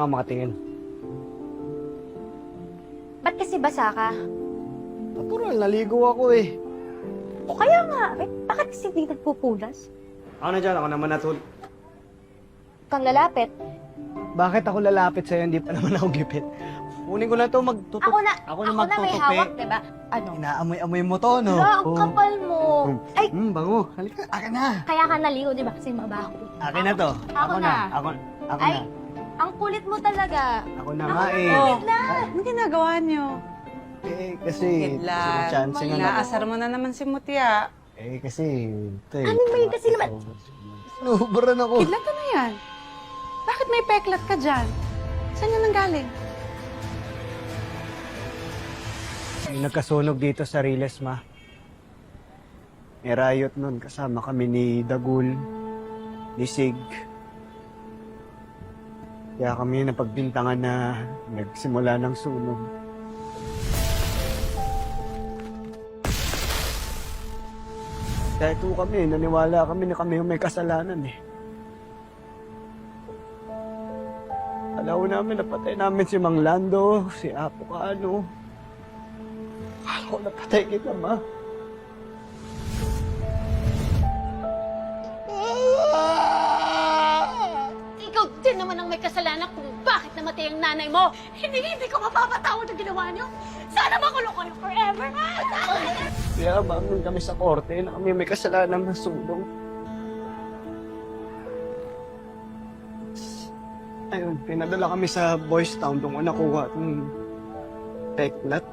makatingin. Ba't kasi basa ka? Natural, naligo ako eh. O kaya nga, bakit kasi di nagpupulas? Ako na dyan, ako naman natulog. Kang lalapit. Bakit ako lalapit sa'yo? Hindi pa naman ako gipit. Kunin ko na ito, magtutup. Ako na may magtutupi. hawak, diba? Ano? Inaamoy-amoy mo to, no? Wala, ang kapal mo. Ay, Bango. Halika, akin na. kaya ka naligo, diba? Kasi mabaho. Akin na to. Ako na. Ako Ay, na. ang kulit mo talaga. Ako na nga eh. Wait lang. Ano ginagawa niyo? Eh, kasi... Kidlat, chance nga na. inaasar mo na naman si Mutia. Eh, kasi... Ito eh. Ano ba yun? Kasi naman- Sobran ako. Kidlat, ano yan? Bakit may peklat ka dyan? Saan yan nanggaling? May nagkasunog dito sa Riles, ma. May riot nun. Kasama kami ni Dagul, ni Sig. Kaya kami napagbintangan na nagsimula ng sunog. Kaya ito kami, naniwala kami na kami yung may kasalanan eh. Alam namin, napatay namin si Mang Lando, si Apo Kano. Akala ko napatay kita, ma. Ikaw din naman ang may kasalanan kung bakit namatay ang nanay mo. Hindi ko mapapatawad ang ginawa niyo. Sana makulong kayo forever. Kaya bamin kami sa korte na kami may kasalanan ng sulong. Ayun, pinadala kami sa Boys Town doon ko nakuha itong peklat.